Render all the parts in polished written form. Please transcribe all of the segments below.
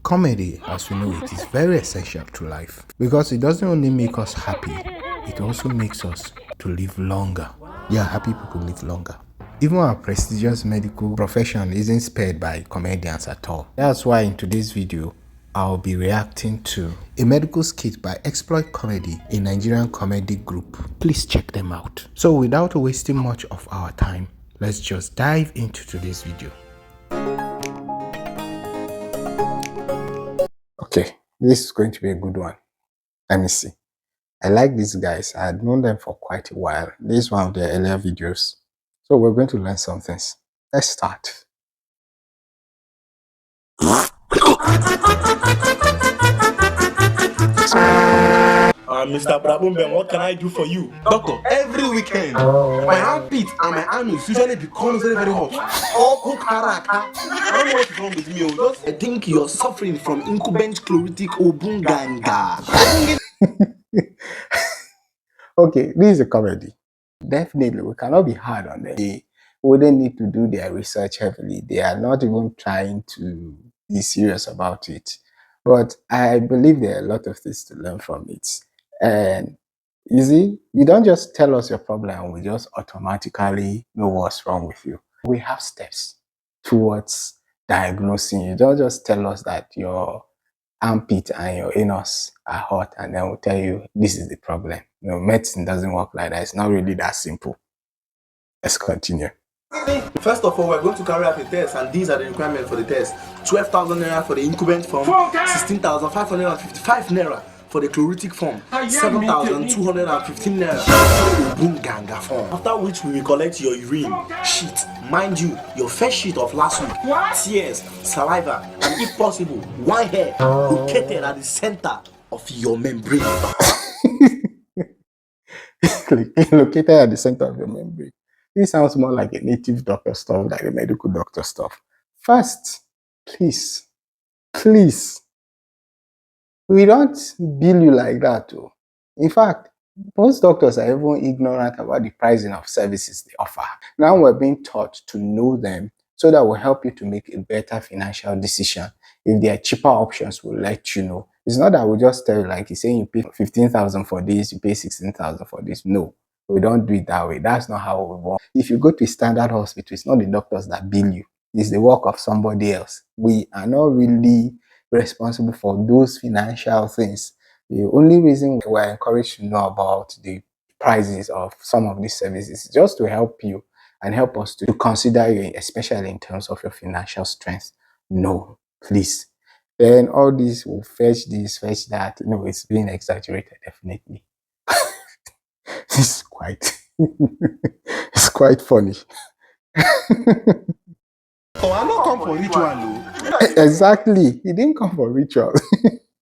Comedy, as we know it, is very essential to life because it doesn't only make us happy, it also makes us to live longer. Yeah, happy people live longer. Even our prestigious medical profession isn't spared by comedians at all. That's why in today's video, I'll be reacting to a medical skit by Exploit Comedy, a Nigerian comedy group. Please check them out. So without wasting much of our time, let's just dive into today's video. Okay, this is going to be a good one. Let me see. I like these guys. I had known them for quite a while. This is one of their earlier videos. So we're going to learn some things. Let's start. Mr. Brabumben, what can I do for you? Doctor, every weekend, my armpit and my anus usually becomes very, very hot. All haraka. I don't know what's wrong with me. I think you're suffering from incumbent chloritic obunganga. Okay, this is a comedy. Definitely, we cannot be hard on them. They wouldn't need to do their research heavily. They are not even trying to be serious about it. But I believe there are a lot of things to learn from it. And you see, you don't just tell us your problem and we just automatically know what's wrong with you. We have steps towards diagnosing. You don't just tell us that your armpit and your anus are hot and then we'll tell you this is the problem. No, medicine doesn't work like that. It's not really that simple. Let's continue. First of all, we're going to carry out a test, and these are the requirements for the test: 12,000 naira for the incumbent form, 16,555 naira for the chloritic form, 7,215 naira for the obunganga form. After which we will collect your urine, shit, mind you, your first shit of last week, tears, saliva, and if possible, one hair located at the center of your membrane. Located at the center of your membrane. This sounds more like a native doctor stuff, like a medical doctor stuff. First, please, we don't bill you like that too. In fact, most doctors are even ignorant about the pricing of services they offer. Now we're being taught to know them so that will help you to make a better financial decision. If there are cheaper options, we'll let you know. It's not that we just tell you, like you're saying, you pay 15,000 for this, you pay 16,000 for this. No, we don't do it that way. That's not how we work. If you go to a standard hospital, it's not the doctors that bill you. It's the work of somebody else. We are not really responsible for those financial things. The only reason we're encouraged to know about the prices of some of these services is just to help you and help us to consider you, especially in terms of your financial strength. No, please. Then all this will fetch this, fetch that. No, it's being exaggerated, definitely. It's quite, it's quite funny. Oh, I'm not come for ritual, no. Exactly. He didn't come for ritual.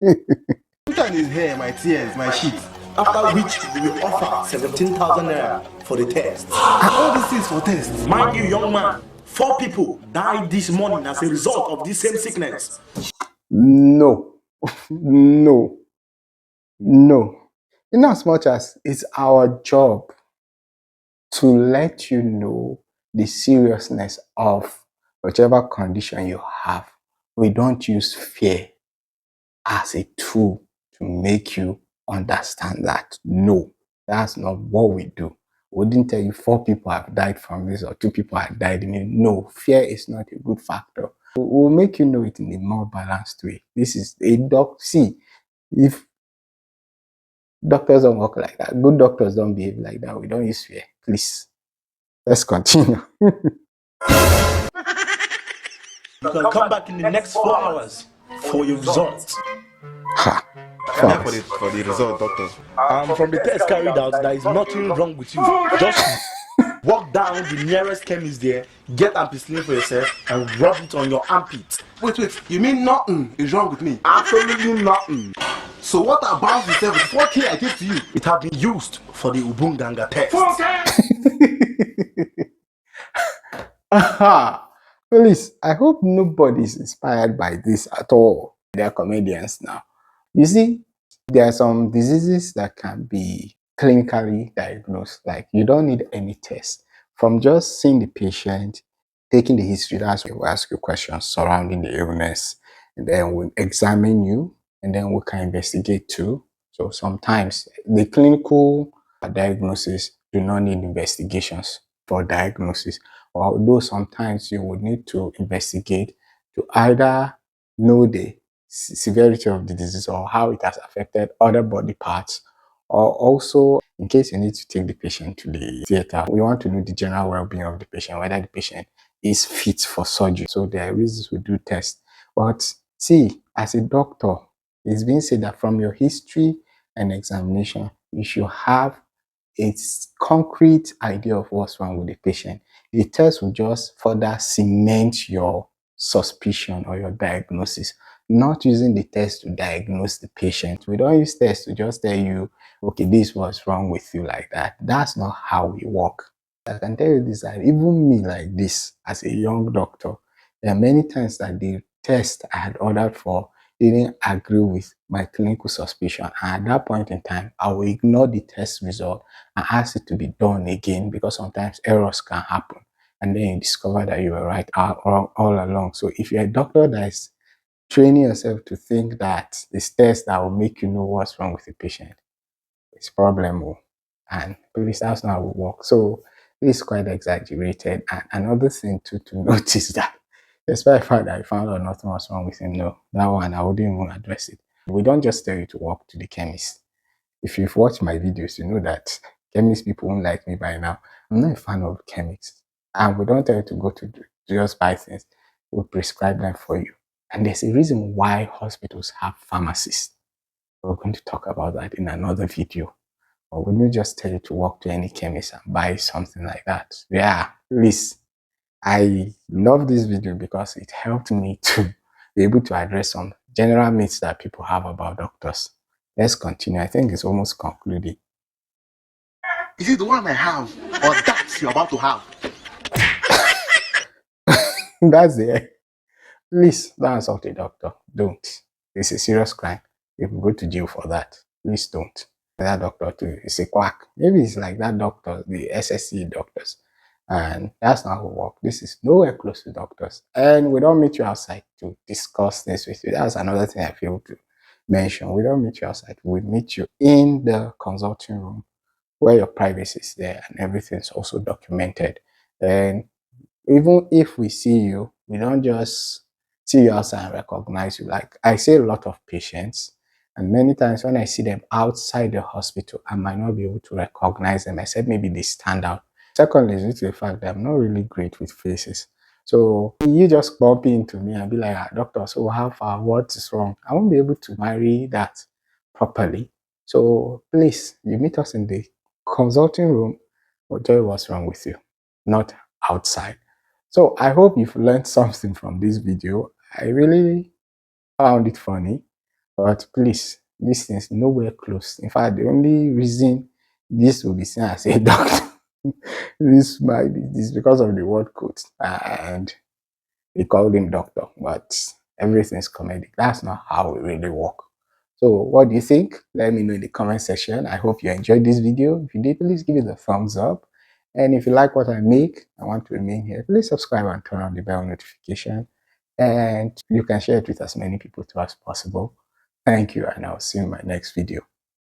Ritual is hair, my tears, my shit. After which we will offer 17,000 naira for the test. And all these things for tests. Mind you, young man, 4 people died this morning as a result of this same sickness. No, no, no. In as much as it's our job to let you know the seriousness of whichever condition you have, we don't use fear as a tool to make you understand that. No, that's not what we do. We didn't tell you 4 people have died from this or 2 people have died. No, fear is not a good factor. We'll make you know it in a more balanced way. This is a see, if doctors don't work like that, good doctors don't behave like that. We don't use fear. Please, let's continue. You can come back in the next 4 hours for your results. Ha. For the result, doctor. From the test carried out, there is nothing wrong with you. Just walk down the nearest chemist there, get ampicillin for yourself, and rub it on your armpit. Wait, you mean nothing is wrong with me? Absolutely nothing. So what about the 4K I gave to you? It has been used for the obunganga test. Aha. Please, I hope nobody is inspired by this at all. They are comedians now. You see, there are some diseases that can be clinically diagnosed. Like you don't need any test. From just seeing the patient, taking the history, that's why we ask you questions surrounding the illness. and then we'll examine you, and then we can investigate too. So sometimes the clinical diagnosis do not need investigations for diagnosis, although sometimes you would need to investigate to either know the severity of the disease or how it has affected other body parts, or also in case you need to take the patient to the theater, we want to know the general well-being of the patient, whether the patient is fit for surgery. So there are reasons we do tests. But see, as a doctor, it's been said that from your history and examination, you should have a concrete idea of what's wrong with the patient. The test will just further cement your suspicion or your diagnosis, not using the test to diagnose the patient. We don't use tests to just tell you, okay, this was wrong with you like that. That's not how we work. I can tell you this, that even me like this, as a young doctor, there are many times that the test I had ordered for didn't agree with my clinical suspicion. And at that point in time, I will ignore the test result and ask it to be done again, because sometimes errors can happen. And then you discover that you were right all along. So if you're a doctor that is training yourself to think that this test that will make you know what's wrong with the patient, it's problem. And please, that's not how it works. So it's quite exaggerated. And another thing to notice that despite the fact that I found out nothing was wrong with him, no, that one I wouldn't even address it. We don't just tell you to walk to the chemist. If you've watched my videos, you know that chemist people won't like me by now. I'm not a fan of chemists. And we don't tell you to go to just buy things. We prescribe them for you. And there's a reason why hospitals have pharmacists. We're going to talk about that in another video. Or we don't just tell you to walk to any chemist and buy something like that. Yeah, please. I love this video because it helped me to be able to address some general myths that people have about doctors. Let's continue. I think it's almost concluding. Is it the one I have or that you're about to have? That's it. Please don't insult a doctor. Don't. It's a serious crime. You can go to jail for that. Please don't. That doctor too is a quack. Maybe it's like that doctor, the SSC doctors. And that's not how we work. This is nowhere close to doctors. And we don't meet you outside to discuss this with you. That's another thing I feel to mention. We don't meet you outside. We meet you in the consulting room where your privacy is there and everything's also documented. And even if we see you, we don't just see you outside and recognize you. Like I see a lot of patients, and many times when I see them outside the hospital, I might not be able to recognize them, except maybe they stand out. Secondly, is due to the fact that I'm not really great with faces. So you just bump into me and be like, ah, doctor, so how far? What is wrong? I won't be able to marry that properly. So please, you meet us in the consulting room. We'll tell you what's wrong with you, not outside. So I hope you've learned something from this video. I really found it funny, but please, this is nowhere close. In fact, the only reason this will be seen as a doctor, this might be this because of the word quote, and they called him doctor, but everything's comedic. That's not how we really work. So what do you think? Let me know in the comment section. I hope you enjoyed this video. If you did, please give it a thumbs up. And if you like what I make and want to remain here, please subscribe and turn on the bell notification. And you can share it with as many people as possible. Thank you, and I'll see you in my next video.